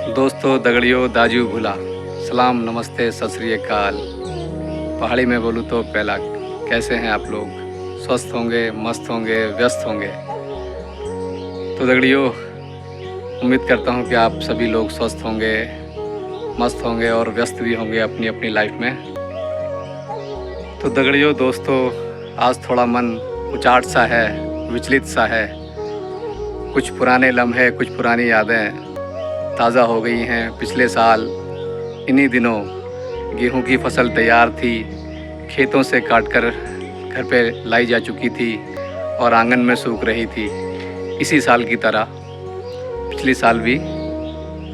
दोस्तों, दगड़ियों, दाजू भुला, सलाम, नमस्ते, सत श्री अकाल। पहाड़ी में बोलूँ तो पहला, कैसे हैं आप लोग? स्वस्थ होंगे, मस्त होंगे, व्यस्त होंगे। तो दगड़ियों, उम्मीद करता हूँ कि आप सभी लोग स्वस्थ होंगे, मस्त होंगे और व्यस्त भी होंगे अपनी अपनी लाइफ में। तो दगड़ियों, दोस्तों, आज थोड़ा मन उचाट सा है, विचलित सा है। कुछ पुराने लम्हे, कुछ पुरानी यादें ताज़ा हो गई हैं। पिछले साल इन्हीं दिनों गेहूं की फसल तैयार थी, खेतों से काटकर घर पे लाई जा चुकी थी और आंगन में सूख रही थी। इसी साल की तरह पिछले साल भी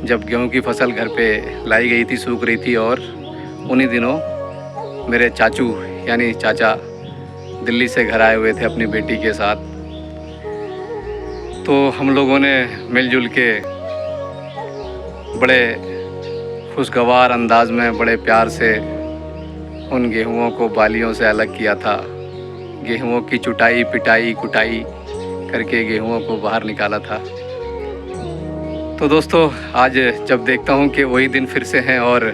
जब गेहूं की फसल घर पे लाई गई थी, सूख रही थी, और उन्हीं दिनों मेरे चाचू यानी चाचा दिल्ली से घर आए हुए थे अपनी बेटी के साथ। तो हम लोगों ने मिलजुल के बड़े खुशगवार अंदाज में, बड़े प्यार से उन गेहूँओं को बालियों से अलग किया था। गेहूँओं की चुटाई, पिटाई, कुटाई करके गेहूँओं को बाहर निकाला था। तो दोस्तों, आज जब देखता हूँ कि वही दिन फिर से हैं और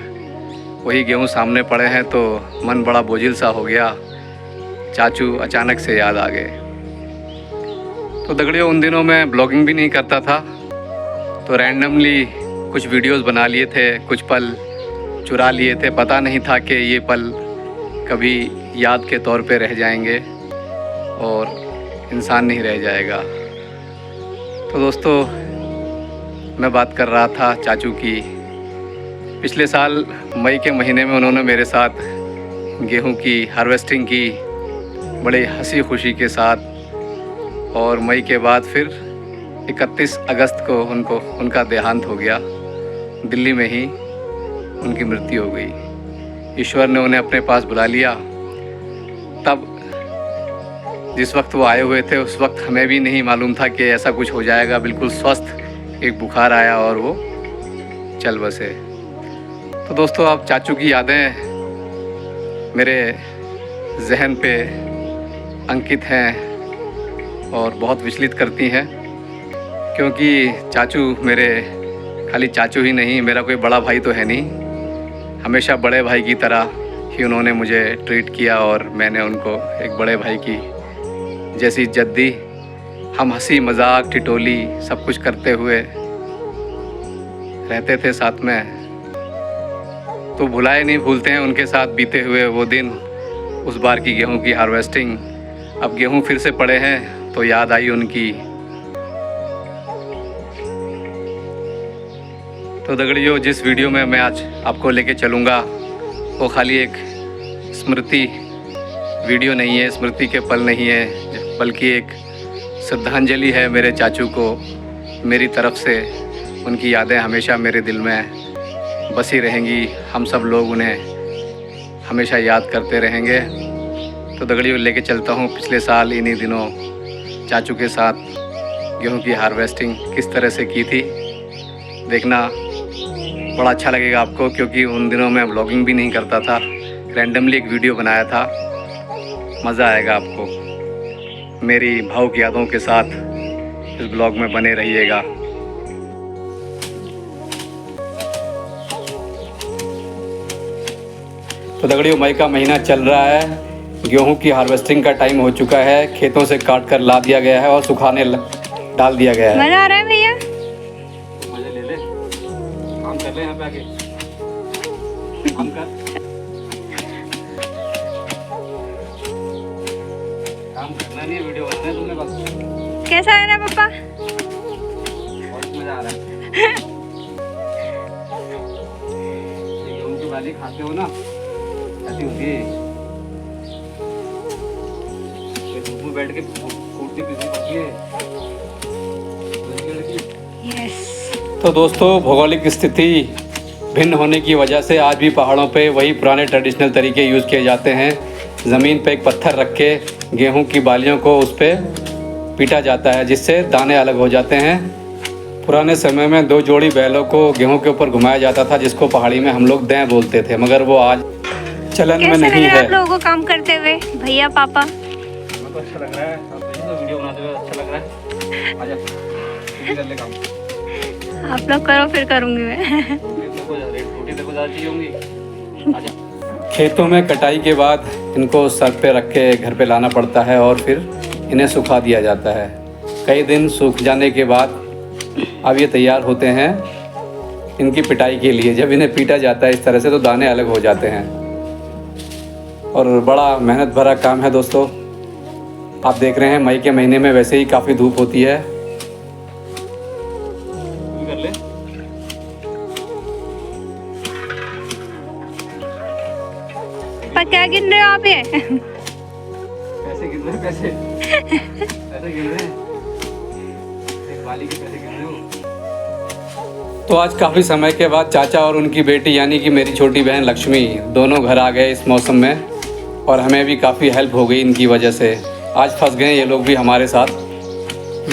वही गेहूँ सामने पड़े हैं, तो मन बड़ा बोझिल सा हो गया। चाचू अचानक से याद आ गए। तो दगड़ियों, उन दिनों मैं ब्लॉगिंग भी नहीं करता था, तो रैंडमली कुछ वीडियोस बना लिए थे, कुछ पल चुरा लिए थे। पता नहीं था कि ये पल कभी याद के तौर पे रह जाएंगे और इंसान नहीं रह जाएगा। तो दोस्तों, मैं बात कर रहा था चाचू की। पिछले साल मई के महीने में उन्होंने मेरे साथ गेहूं की हार्वेस्टिंग की, बड़े हंसी खुशी के साथ। और मई के बाद फिर 31 अगस्त को उनका देहांत हो गया। दिल्ली में ही उनकी मृत्यु हो गई। ईश्वर ने उन्हें अपने पास बुला लिया। तब जिस वक्त वो आए हुए थे, उस वक्त हमें भी नहीं मालूम था कि ऐसा कुछ हो जाएगा। बिल्कुल स्वस्थ एक बुखार आया और वो चल बसे। तो दोस्तों, अब चाचू की यादें मेरे जहन पे अंकित हैं और बहुत विचलित करती हैं, क्योंकि चाचू मेरे खाली चाचू ही नहीं, मेरा कोई बड़ा भाई तो है नहीं। हमेशा बड़े भाई की तरह ही उन्होंने मुझे ट्रीट किया और मैंने उनको एक बड़े भाई की जैसी इज्जत दी। हम हंसी मजाक, टिटोली सब कुछ करते हुए रहते थे साथ में। तो भुलाए नहीं भूलते हैं उनके साथ बीते हुए वो दिन, उस बार की गेहूं की हार्वेस्टिंग। अब गेहूं फिर से पड़े हैं तो याद आई उनकी। तो दगड़ियों, जिस वीडियो में मैं आज आपको लेके चलूँगा वो खाली एक स्मृति वीडियो नहीं है, स्मृति के पल नहीं है, बल्कि एक श्रद्धांजलि है मेरे चाचू को मेरी तरफ से। उनकी यादें हमेशा मेरे दिल में बसी रहेंगी। हम सब लोग उन्हें हमेशा याद करते रहेंगे। तो दगड़ियों, लेके चलता हूँ पिछले साल इन्हीं दिनों चाचू के साथ गेहूं की हार्वेस्टिंग किस तरह से की थी। देखना बड़ा अच्छा लगेगा आपको, क्योंकि उन दिनों मैं ब्लॉगिंग भी नहीं करता था, रैंडमली एक वीडियो बनाया था। मज़ा आएगा आपको। मेरी भावुक यादों के साथ इस ब्लॉग में बने रहिएगा। तो दगड़ियों, मई का महीना चल रहा है, गेहूं की हार्वेस्टिंग का टाइम हो चुका है। खेतों से काट कर ला दिया गया है और सुखाने डाल दिया गया है। मजा आ रहा है भैया? मजे ले ले, काम कर ले यहाँ पे आके, काम कर, काम करना नहीं है, वीडियो बनाना है तुमने बस। कैसा आ रहा है पापा? बहुत मजा आ रहा है। गेहूं की बाली खाते हो ना, ऐसी होती है। धूप में बैठ के फूटती पीसनी पड़ती है। तो दोस्तों, भौगोलिक स्थिति भिन्न होने की वजह से आज भी पहाड़ों पे वही पुराने ट्रेडिशनल तरीके यूज़ किए जाते हैं। ज़मीन पे एक पत्थर रख के गेहूं की बालियों को उस पर पीटा जाता है, जिससे दाने अलग हो जाते हैं। पुराने समय में 2 जोड़ी बैलों को गेहूं के ऊपर घुमाया जाता था, जिसको पहाड़ी में हम लोग दैं बोलते थे, मगर वो आज चलन में नहीं है। आप लोगों को काम करते हुए भैया पापा? तो अच्छा लग रहा है, वीडियो बनाते हुए अच्छा लग रहा है। आजा, कर ले काम। आप लोग करो फिर करूँगी मैं। खेतों में कटाई के बाद इनको सर पे रख के घर पे लाना पड़ता है और फिर इन्हें सुखा दिया जाता है। कई दिन सूख जाने के बाद अब ये तैयार होते हैं इनकी पिटाई के लिए। जब इन्हें पीटा जाता है इस तरह से तो दाने अलग हो जाते हैं और बड़ा मेहनत भरा काम है दोस्तों। आप देख रहे हैं मई के महीने में वैसे ही काफ़ी धूप होती है। पर क्या गिन रहे हो आप ये? पैसे गिन रहे हैं, पैसे पैसे गिन रहे हैं, एक वाली के पैसे गिन रहे हो। तो आज काफ़ी समय के बाद चाचा और उनकी बेटी यानी कि मेरी छोटी बहन लक्ष्मी दोनों घर आ गए इस मौसम में और हमें भी काफ़ी हेल्प हो गई इनकी वजह से। आज फंस गए ये लोग भी हमारे साथ।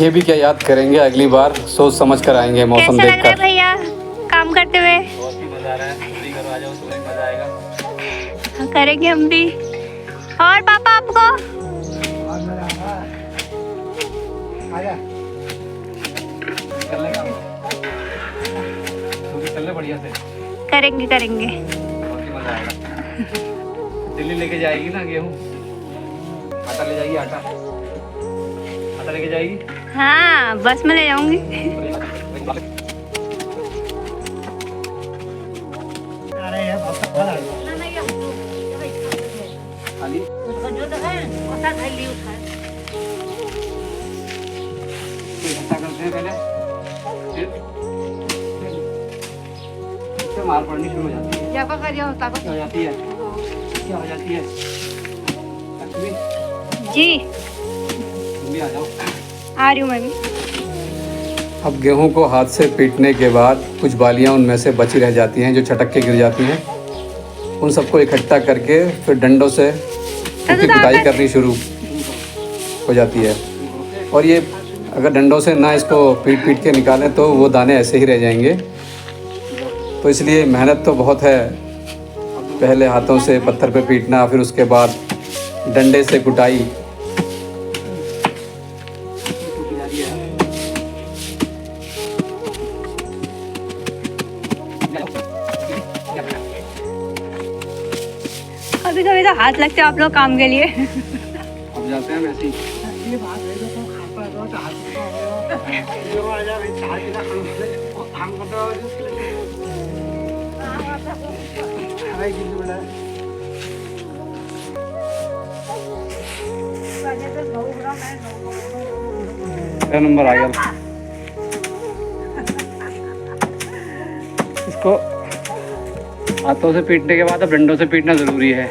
ये भी क्या याद करेंगे, अगली बार सोच समझ कर आएंगे मौसम कैसा लग रहा है देखकर। भैया काम करते हुए? बहुत ही मज़ा आ रहा है। जल्दी करो, आ जाओ, सुबह मज़ा आएगा। हाँ, करेंगे हम भी। और पापा आपको? कर ले बढ़िया से। करेंगे करेंगे। बहुत ही मज़ा आएगा। दिल्ली लेके जाएगी ना गेहूँ, आटा ले जाएगी, आटा आटा लेके जाएगी। हाँ बस में ले जाऊंगी। इकट्ठा करते हैं पहले, फिर इससे मार पड़नी शुरू हो जाती है। क्या हो जाती है? क्या हो जाती है? लक्ष्मी जी तुम भी आ जाओ। आ रही हूँ मैं भी। अब गेहूं को हाथ से पीटने के बाद कुछ बालियां उनमें से बची रह जाती हैं जो छटक के गिर जाती हैं। उन सबको इकट्ठा करके फिर डंडों से उसकी कुटाई करनी शुरू हो जाती है। और ये अगर डंडों से ना इसको पीट पीट के निकालें तो वो दाने ऐसे ही रह जाएंगे। तो इसलिए मेहनत तो बहुत है। पहले हाथों से पत्थर पे पीटना, फिर उसके बाद डंडे से कुटाई। कभी कभी तो हाथ लगते हैं आप लोग काम के लिए। अब जाते हैं वैसे ही। मेरा नंबर आ गया। इसको हाथों से पीटने के बाद अब डंडों से पीटना ज़रूरी है।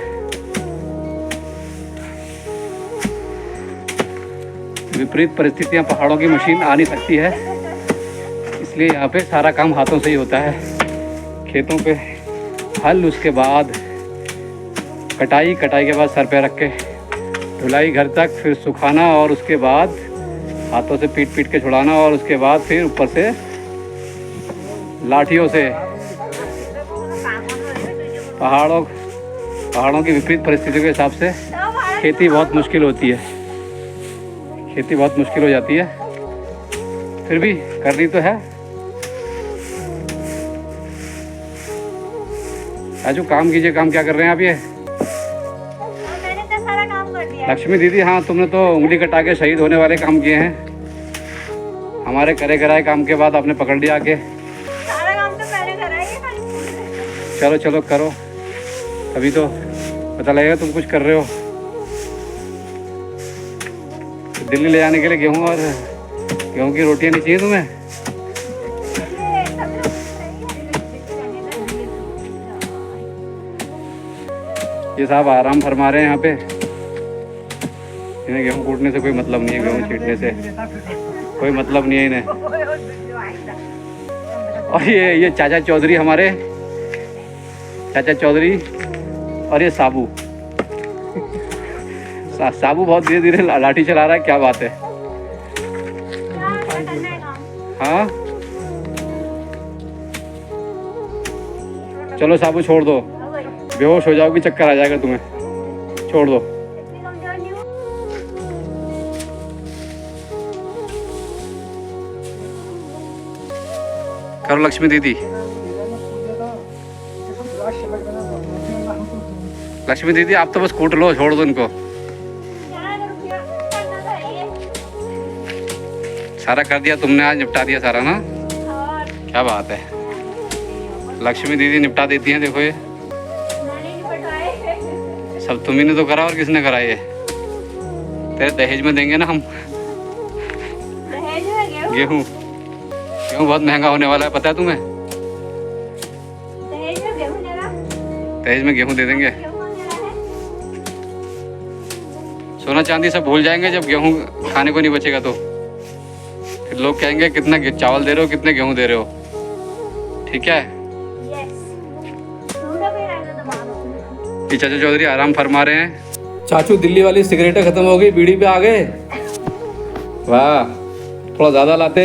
विपरीत परिस्थितियां पहाड़ों की मशीन आ नहीं सकती है, इसलिए यहाँ पे सारा काम हाथों से ही होता है। खेतों पे हल, उसके बाद कटाई, कटाई के बाद सर पे रख के धुलाई घर तक, फिर सुखाना और उसके बाद हाथों से पीट पीट के छुड़ाना और उसके बाद फिर ऊपर से लाठियों से। पहाड़ों की विपरीत परिस्थितियों के हिसाब से खेती बहुत मुश्किल होती है। खेती बहुत मुश्किल हो जाती है, फिर भी करनी तो है। राजू काम कीजिए। काम क्या कर रहे हैं आप? ये मैंने तो सारा काम कर दिया। लक्ष्मी दीदी, हाँ तुमने तो उंगली कटा के शहीद होने वाले काम किए हैं। हमारे करे कराए काम के बाद आपने पकड़ लिया आके। सारा काम तो पहले करा है। चलो चलो करो, तभी तो पता लगेगा तुम कुछ कर रहे हो। दिल्ली ले जाने के लिए गेहूँ और गेहूँ की रोटियाँ नहीं चाहिए तुम्हें? ये साहब आराम फरमा रहे हैं यहाँ पे। इन्हें गेहूँ कूटने से कोई मतलब नहीं है, गेहूँ छींटने से कोई मतलब नहीं है इन्हें। और ये चाचा चौधरी, हमारे चाचा चौधरी, और ये साबू साबू बहुत धीरे धीरे लाठी चला रहा है। क्या बात है। हाँ चलो साबू छोड़ दो, बेहोश हो जाओगी, चक्कर आ जाएगा तुम्हें, छोड़ दो। करो लक्ष्मी दीदी। लक्ष्मी दीदी आप तो बस कूट लो, छोड़ दो इनको। सारा कर दिया तुमने, आज निपटा दिया सारा ना। और क्या बात है, लक्ष्मी दीदी निपटा देती हैं। देखो ये सब तुम्ही ने तो करा, और किसने करा ये? तेरे दहेज में देंगे ना हम। दहेज में गेहूँ गेहूँ बहुत महंगा होने वाला है, पता है तुम्हें? दहेज में गेहूं देना। दहेज में गेहूँ दे देंगे। गेहूं देना है। सोना चांदी सब भूल जाएंगे जब गेहूँ खाने को नहीं बचेगा तो। फिर लोग कहेंगे कितना चावल दे रहे हो, कितने गेहूँ दे रहे हो। ठीक है। यस। थोड़ा भी रहने दो बाबू। ये चाचू चौधरी आराम फरमा रहे हैं। चाचू दिल्ली वाली सिगरेटें खत्म हो गई, बीड़ी पे आ गए। वाह, थोड़ा ज़्यादा लाते।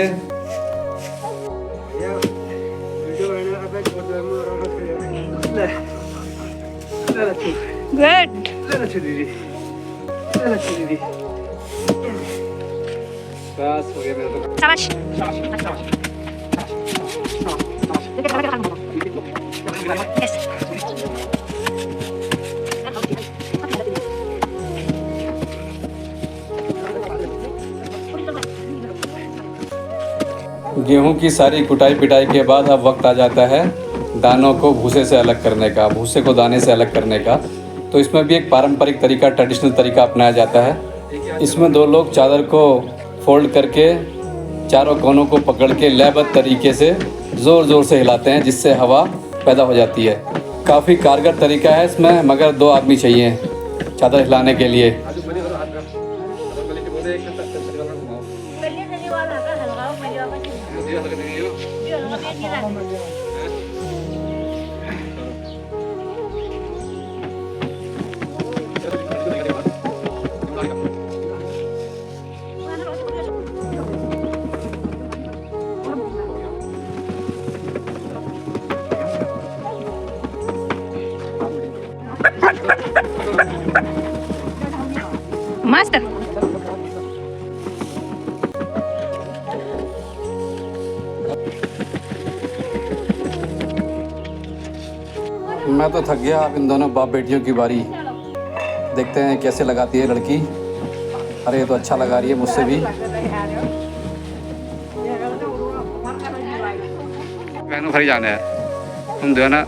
गुड। बस हो गया मेरा तो। शाबाश। यस। गेहूं की सारी कुटाई पिटाई के बाद अब वक्त आ जाता है दानों को भूसे से अलग करने का, भूसे को दाने से अलग करने का। तो इसमें भी एक पारंपरिक तरीका, ट्रेडिशनल तरीका अपनाया जाता है। इसमें दो लोग चादर को फोल्ड करके चारों कोनों को पकड़ के लयबद्ध तरीके से ज़ोर ज़ोर से हिलाते हैं, जिससे हवा पैदा हो जाती है। काफ़ी कारगर तरीका है इसमें, मगर 2 आदमी चाहिए चादर हिलाने के लिए। मस्त। मैं तो थक गया, अब इन दोनों बाप बेटियों की बारी। देखते हैं कैसे लगाती है लड़की। अरे ये तो अच्छा लगा रही है मुझसे भी। बहनों घर जाना है, तुम दो ना।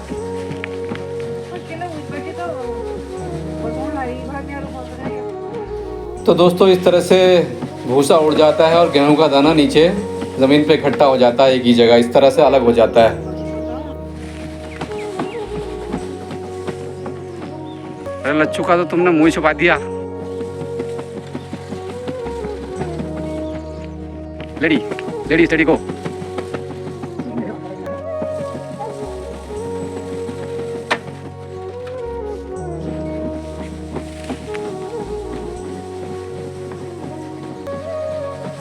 तो दोस्तों इस तरह से भूसा उड़ जाता है और गेहूं का दाना नीचे ज़मीन पे इकट्ठा हो जाता है एक ही जगह, इस तरह से अलग हो जाता है। अरे लच्चू का तो तुमने मुंह छुपा दिया। लेडी लेडी स्टडी को।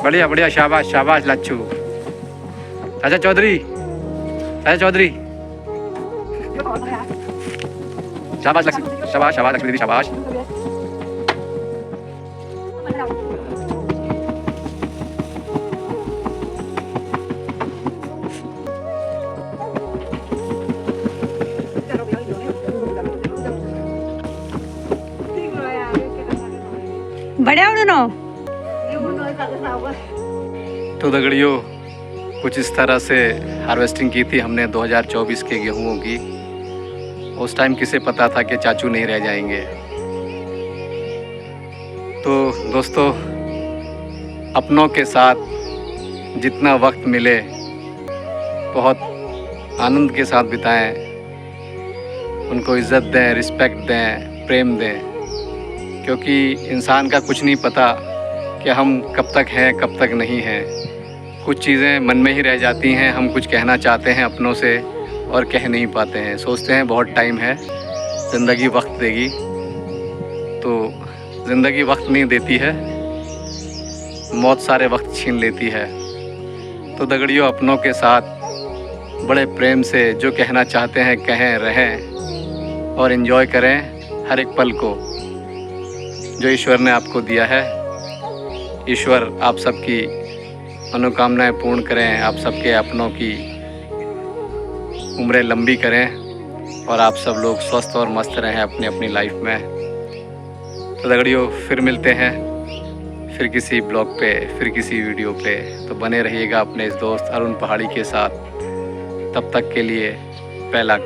बढ़िया बढ़िया, शाबाश शाबाश लच्छू। अच्छा चौधरी, अच्छा चौधरी, शाबाश लक्ष्मी, शाबाश शाबाश लक्ष्मी दीदी, शाबाश। बढ़िया उड़नो। तो दगड़ियों कुछ इस तरह से हार्वेस्टिंग की थी हमने 2024 के गेहूँओं की। उस टाइम किसे पता था कि चाचू नहीं रह जाएंगे। तो दोस्तों अपनों के साथ जितना वक्त मिले बहुत आनंद के साथ बिताएं, उनको इज़्ज़त दें, रिस्पेक्ट दें, प्रेम दें, क्योंकि इंसान का कुछ नहीं पता कि हम कब तक हैं कब तक नहीं हैं। कुछ चीज़ें मन में ही रह जाती हैं, हम कुछ कहना चाहते हैं अपनों से और कह नहीं पाते हैं, सोचते हैं बहुत टाइम है, ज़िंदगी वक्त देगी। तो ज़िंदगी वक्त नहीं देती है, मौत सारे वक्त छीन लेती है। तो दगड़ियों अपनों के साथ बड़े प्रेम से जो कहना चाहते हैं कहें, रहें और एंजॉय करें हर एक पल को जो ईश्वर ने आपको दिया है। ईश्वर आप सबकी मनोकामनाएं पूर्ण करें, आप सबके अपनों की उम्रें लंबी करें और आप सब लोग स्वस्थ और मस्त रहें अपनी अपनी लाइफ में। तो दगड़ियों, फिर मिलते हैं फिर किसी ब्लॉग पे, फिर किसी वीडियो पे। तो बने रहिएगा अपने इस दोस्त अरुण पहाड़ी के साथ। तब तक के लिए पहला